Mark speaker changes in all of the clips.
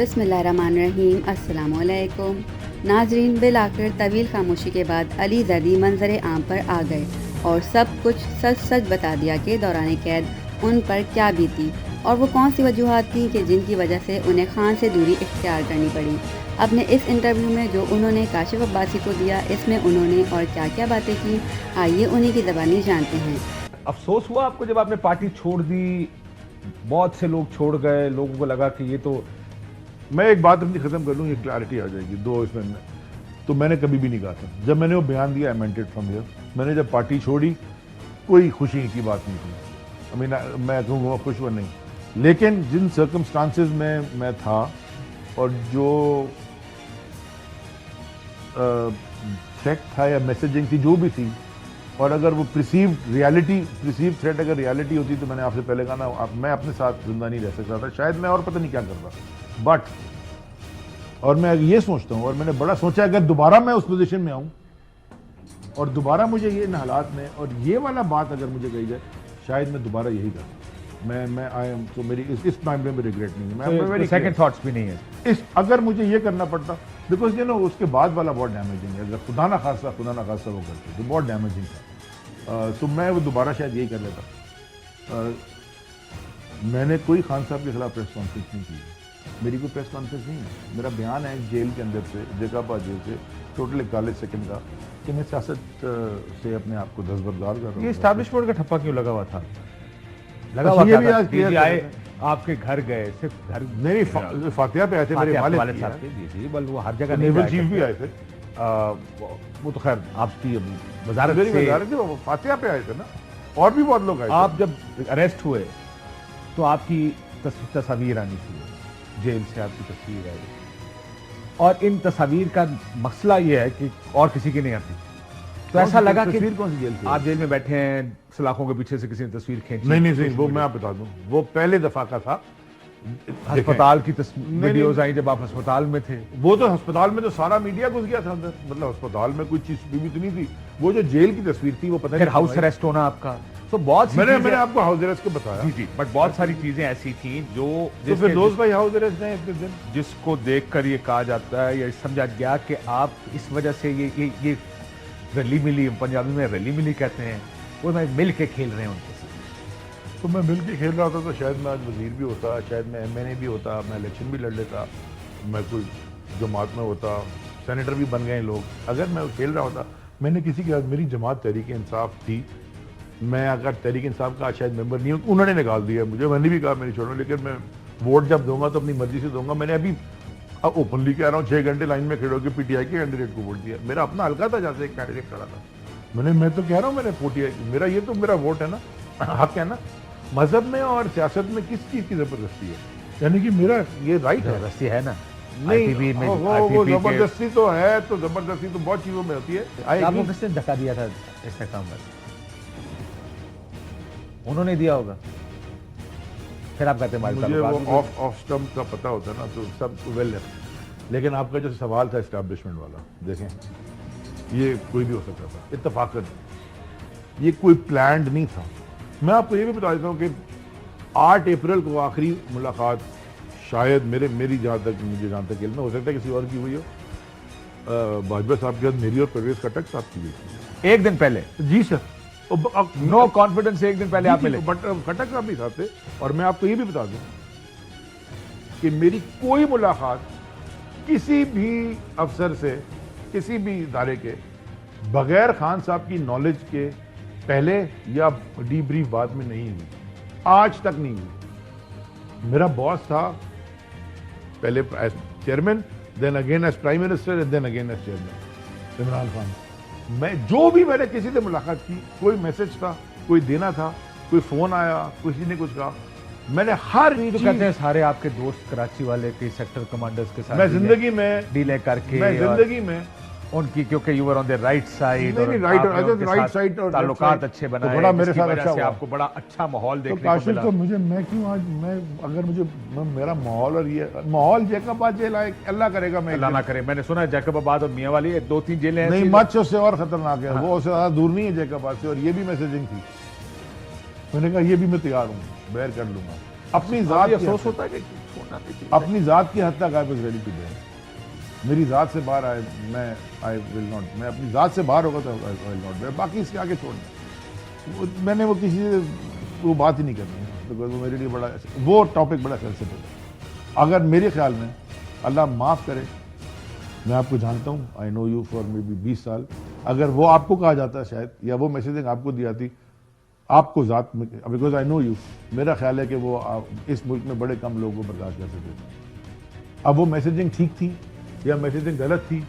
Speaker 1: बिस्मिल्लाहिर्रहमानिर्रहीम। अस्सलामुअलैकुम नाजरीन, बिल आखिर तवील खामोशी के बाद अली जैदी मंजर आम पर आ गए और सब कुछ सच सच बता दिया कि दौरान कैद उन पर क्या बीती और वो कौन सी वजूहात थी कि जिनकी वजह से उन्हें खान से दूरी इख्तियार करनी पड़ी। अपने इस इंटरव्यू में जो उन्होंने काशिफ अब्बासी को दिया, इसमें उन्होंने और क्या क्या बातें की, आइए उन्हीं की ज़बानी जानते हैं।
Speaker 2: अफसोस हुआ आपको जब आपने पार्टी छोड़ दी? बहुत से लोग छोड़ गए, लोगों को लगा कि ये तो
Speaker 3: मैं एक बात अपनी खत्म कर लूँ, ये क्लैरिटी आ जाएगी दो इसमें। तो मैंने कभी भी नहीं कहा था, जब मैंने वो बयान दिया आई मेंट इट फ्रॉम हियर। मैंने जब पार्टी छोड़ी कोई खुशी की बात नहीं थी। आई मीन मैं कहूँगा खुश हुआ नहीं, लेकिन जिन सर्कमस्टांसेस में मैं था और जो थ्रेट था या मैसेजिंग थी जो भी थी, और अगर वो प्रिसीव थ्रेट अगर रियलिटी होती तो मैंने आपसे पहले कहा ना, मैं अपने साथ जिंदा नहीं रह सकता था, शायद मैं और पता नहीं क्या करता। बट और मैं ये सोचता हूँ और मैंने बड़ा सोचा, अगर दोबारा मैं उस पोजीशन में आऊँ और दोबारा मुझे ये इन हालात में और ये वाला बात अगर मुझे कही जाए, शायद मैं दोबारा यही करता। मैं आई एम तो मेरी इस मामले में रिग्रेट नहीं है। मैं
Speaker 2: सेकंड थॉट्स भी नहीं है
Speaker 3: इस अगर मुझे ये करना पड़ता, बिकॉज यू नो उसके बाद वाला बहुत डैमेजिंग है। अगर खुदा ना खासा वो करते तो बहुत डैमेजिंग था। तो मैं वो दोबारा शायद यही कर लेता। मैंने कोई खान साहब के खिलाफ प्रेस कॉन्फ्रेंस नहीं की, मेरी कोई प्रेस कॉन्फ्रेंस नहीं है। मेरा बयान है जेल के अंदर से, जैकाबाद जेल से, टोटल 41 सेकंड का, कि मैं सियासत से अपने आप को दस्तबरदार कर रहा हूँ।
Speaker 2: ये एस्टैब्लिशमेंट का ठप्पा क्यों लगा हुआ था? लगा हुआ
Speaker 3: ये भी
Speaker 2: था,
Speaker 3: आज क्लियर
Speaker 2: आए आपके घर गए, सिर्फ घर
Speaker 3: नहीं, फातिहा पे आए थे मेरे वालिद
Speaker 2: साहब के। जी बल वो हर जगह
Speaker 3: नेवल चीफ भी आए थे।
Speaker 2: वो तो खैर आपकी वजारत से
Speaker 3: वो फातिहा पे आए थे ना, और भी बहुत लोग आए थे।
Speaker 2: आप जब अरेस्ट हुए तो आपकी तस्वीर आनी शुरू, जेल से आपकी तस्वीर आई, और इन तस्वीर का मसला ये है कि और किसी की नहीं आती। तो ऐसा लगा कि
Speaker 3: तस्वीर कौन सी जेल की?
Speaker 2: आप जेल में बैठे हैं, सलाखों के पीछे से किसी ने तस्वीर खींची।
Speaker 3: नहीं, वो मैं आप बता दूं, वो पहले दफा का था।
Speaker 2: अस्पताल की वीडियोस आई जब आप अस्पताल में थे।
Speaker 3: वो तो अस्पताल में तो सारा मीडिया घुस गया था अंदर, मतलब अस्पताल में कोई चीज भी तो नहीं थी। वो जो जेल की तस्वीर थी वो पता नहीं,
Speaker 2: हाउस अरेस्ट होना आपका, तो बहुत
Speaker 3: मैंने आपको हाउस अरेस्ट को बताया।
Speaker 2: जी, बट बहुत सारी चीजें ऐसी थी जो
Speaker 3: तो फिर दोस्त भाई हाउस अरेस्ट नहीं इतने दिन,
Speaker 2: जिसको देखकर ये कहा जाता है या समझा गया कि आप इस वजह से ये रली मिली, पंजाबी में रली मिली कहते हैं, वो मैं मिल के खेल रहे हैं उनके साथ।
Speaker 3: तो मैं मिल के खेल रहा होता तो शायद मैं आज वजीर भी होता, शायद मैं MNA भी होता, मैं इलेक्शन भी लड़ लेता, मैं कोई जमात में होता, सेनेटर भी बन गए लोग। अगर मैं खेल रहा होता, मैंने किसी के साथ, मेरी जमात तहरीक इंसाफ थी, मैं अगर तहरीक इंसाफ का शायद मेंबर नहीं हूँ, उन्होंने निकाल दिया मुझे। मैंने भी कहा मेरी छोड़ो, लेकिन मैं वोट जब दूंगा तो अपनी मर्जी से दूंगा। मैंने अभी अब ओपनली कह रहा हूँ, 6 घंटे लाइन में खड़े होकर PTI के कैंडिडेट को वोट दिया। मेरा अपना हल्का था, जैसे एक कैंडिडेट खड़ा था, मैं तो कह रहा हूँ, मैंने मेरा ये तो मेरा वोट है ना, हक है ना। मजहब में और सियासत में किस चीज की जबरदस्ती है? यानी कि मेरा ये राइट है।
Speaker 2: जबरदस्ती है ना?
Speaker 3: नहीं, वो जबरदस्ती तो है, तो जबरदस्ती तो बहुत चीजों में होती है।
Speaker 2: आपको किसने धक्का दिया था इस्तेकाम में? उन्होंने दिया होगा, फिर आप कहते हैं
Speaker 3: मुझे वो ऑफ स्टम्प का पता होता है ना, तो सब वेल है। लेकिन आपका जो सवाल था एस्टैब्लिशमेंट वाला, देखें ये कोई भी हो सकता था, इत्तफाकन ये कोई प्लान्ड नहीं था। मैं आपको ये भी बता देता हूँ कि 8 अप्रैल को आखिरी मुलाकात शायद मेरी जहाँ तक इल्म हो सकता है किसी और की हुई हो, बाजवा साहब के साथ मेरी और परवेज खटक साहब की हुई थी
Speaker 2: एक दिन पहले।
Speaker 3: जी सर,
Speaker 2: नो कॉन्फिडेंस, एक दिन पहले आप मिले।
Speaker 3: बट खटक साहब भी साथ थे। और मैं आपको ये भी बता दूं कि मेरी कोई मुलाकात किसी भी अफसर से, किसी भी इदारे के, बगैर खान साहब की नॉलेज के पहले या डीब्रीफ बाद में नहीं हुई, आज तक नहीं हुई। मेरा बॉस था पहले as chairman, then again as prime minister and then again as chairman, Imran Khan. मैं जो भी मैंने किसी से मुलाकात की, कोई मैसेज था, कोई देना था, कोई फोन आया, किसी ने कुछ कहा, मैंने हर
Speaker 2: तो कहते हैं सारे आपके दोस्त कराची वाले के सेक्टर कमांडर्स के साथ
Speaker 3: मैं जिंदगी में
Speaker 2: डीले करके,
Speaker 3: मैं जिंदगी में
Speaker 2: उनकी, क्योंकि you were on the right side,
Speaker 3: right side और
Speaker 2: ताल्लुकात अच्छे बनाए,
Speaker 3: तो बड़ा मेरे साथ अच्छा हुआ,
Speaker 2: आपको बड़ा अच्छा माहौल देखने को
Speaker 3: काशिफ
Speaker 2: मिला।
Speaker 3: तो मुझे, मैं क्यों आज, मैं अगर मुझे मेरा माहौल और ये माहौल जैकबाद जेल आए, अल्लाह करेगा मैं
Speaker 2: अल्लाह ना करे। मैंने सुना है जैकबाद और मियां वाली 2-3 जेलें
Speaker 3: नहीं, मत उससे और खतरनाक है। वो उससे ज्यादा दूर नहीं है जैकबाद से, और ये भी मैसेजिंग थी। मैंने कहा ये भी मैं तैयार हूँ, बेयर कर लूंगा। अपनी ज़ात की
Speaker 2: अफसोस
Speaker 3: हद
Speaker 2: होता है कि छोड़ना नहीं चाहिए।
Speaker 3: तक- अपनी ज़ात की हद तक I was ready today. मेरी ज़ात से बाहर आए, आई विल नॉट, मैं अपनी ज़ात से बाहर होगा तो आई विल नॉट डे। बाकी इसके आगे छोड़ना, मैंने वो किसी से वो बात ही नहीं करनी है, बिकॉज वो मेरे लिए बड़ा, वो टॉपिक बड़ा सेंसिटिव है। अगर मेरे ख्याल में, अल्लाह माफ़ करे, मैं आपको जानता हूँ, I know you for may be 20 साल, अगर वो आपको कहा जाता शायद, या वो मैसेजिंग आपको दी जाती आपको ज़ात में, बिकॉज आई नो यू, मेरा ख्याल है कि वो इस मुल्क में बड़े कम लोगों को बर्दाश्त कर सकते थे। अब वो मैसेजिंग ठीक थी या मैसेजिंग गलत थी,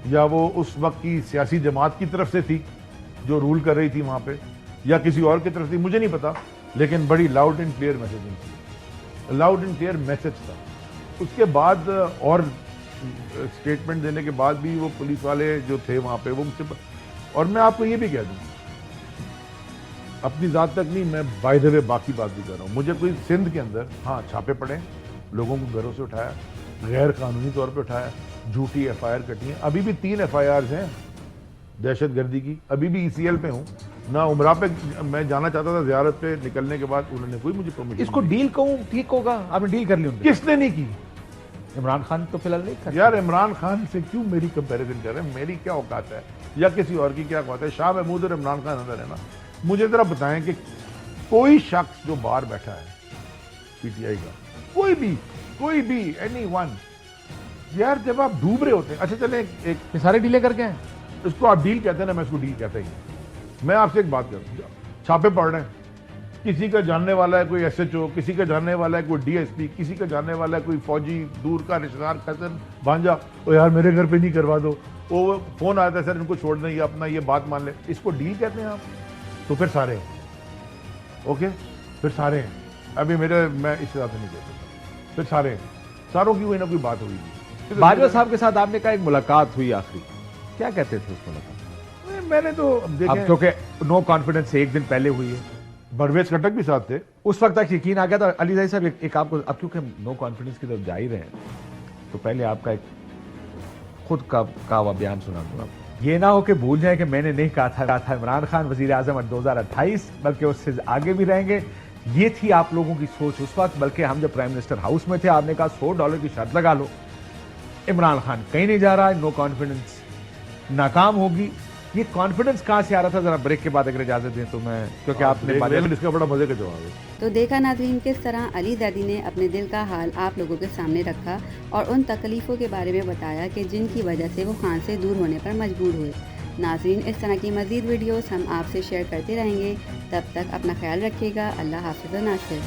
Speaker 3: या वो उस वक्त की सियासी जमात की तरफ से थी जो रूल कर रही थी वहाँ पे, या किसी और की तरफ थी, मुझे नहीं पता, लेकिन बड़ी लाउड एंड क्लियर मैसेजिंग थी, लाउड एंड क्लियर मैसेज था। उसके बाद और स्टेटमेंट देने के बाद भी वो पुलिस वाले जो थे वहाँ पे, वो मुझसे, और मैं आपको ये भी कह दूँ, अपनी ज़ात तक नहीं, मैं बाय द वे बाकी बात भी कर रहा हूँ, मुझे कोई सिंध के अंदर, हाँ छापे पड़े, लोगों को घरों से उठाया, गैर कानूनी तौर पे उठाया, झूठी FIR कटी है, अभी भी 3 FIRs हैं दहशत गर्दी की, अभी भी ECL पे हूँ ना। उमरा पे मैं जाना चाहता था ज़ियारत पे, निकलने के बाद उन्होंने कोई मुझे परमिशन,
Speaker 2: इसको डील कहूँ ठीक होगा? आपने डील कर ली उनकी?
Speaker 3: किसने नहीं की?
Speaker 2: इमरान खान तो फिलहाल नहीं कर।
Speaker 3: यार इमरान खान से क्यों मेरी कंपैरिजन कर रहे हैं? मेरी क्या औकात है या किसी और की क्या औकात है? शाह महमूद और इमरान खान अंदर है ना। मुझे जरा बताएं कि कोई शख्स जो बाहर बैठा है PTI का, कोई भी एनीवन, यार जब आप डूब रहे होते हैं, अच्छा चले एक
Speaker 2: ये सारे डीले करके हैं।
Speaker 3: इसको आप डील कहते हैं ना, मैं इसको डील कहता ही नहीं। मैं आपसे एक बात करूं, छापे पड़ रहे हैं, किसी का जानने वाला है कोई SHO, किसी का जानने वाला है कोई DSP, किसी का जानने वाला है कोई फौजी, दूर का रिश्तेदार, कजन, भांजा, ओ यार मेरे घर पे नहीं करवा दो, वो फोन आता है सर इनको छोड़ दें, ये अपना ये बात मान ले, इसको डील कहते हैं आप? तो फिर सारे हैं, ओके, फिर सारे हैं। अभी मेरे, मैं इस हिसाब से नहीं कहता, फिर सारे हैं, सारों की कोई ना कोई बात हुई।
Speaker 2: बाजवा साहब के साथ आपने कहा एक मुलाकात हुई आखिरी, क्या कहते थे उस मुलाकात?
Speaker 3: मैंने तो
Speaker 2: अब
Speaker 3: देखे,
Speaker 2: क्योंकि नो कॉन्फिडेंस से एक दिन पहले हुई है,
Speaker 3: परवेज खटक भी साथ थे,
Speaker 2: उस वक्त तक यकीन आ गया था। अली ज़ाहिर साहब एक आपको, अब क्योंकि नो कॉन्फिडेंस की तरफ जा ही रहे हैं, तो पहले आपका एक खुद का हुआ बयान सुना दूं आप, ये ना हो कि भूल जाए कि मैंने नहीं कहा था इमरान खान वजीर आजम 2028, बल्कि उससे आगे भी रहेंगे। ये थी आप लोगों की सोच उस वक्त, बल्कि हम जब प्राइम मिनिस्टर हाउस में थे आपने कहा $100 की शर्त लगा लो, इमरान खान कहीं नहीं जा रहा है, नो कॉन्फिडेंस नाकाम होगी। ये कॉन्फिडेंस कहां से आ रहा था? जरा ब्रेक के बाद अगर इजाजत दें तो मैं, क्योंकि आपने
Speaker 3: इसका बड़ा मजे का जवाब है।
Speaker 1: तो देखा नाज़रीन, किस तरह अली दैदी ने अपने दिल का हाल आप लोगों के सामने रखा और उन तकलीफ़ों के बारे में बताया कि जिनकी वजह से वो खान से दूर होने पर मजबूर हुए। नाज़रीन, इस तरह की मज़ीद वीडियोस हम आपसे शेयर करते रहेंगे। तब तक अपना ख्याल रखिएगा। अल्लाह हाफ़िज़ व नासिर।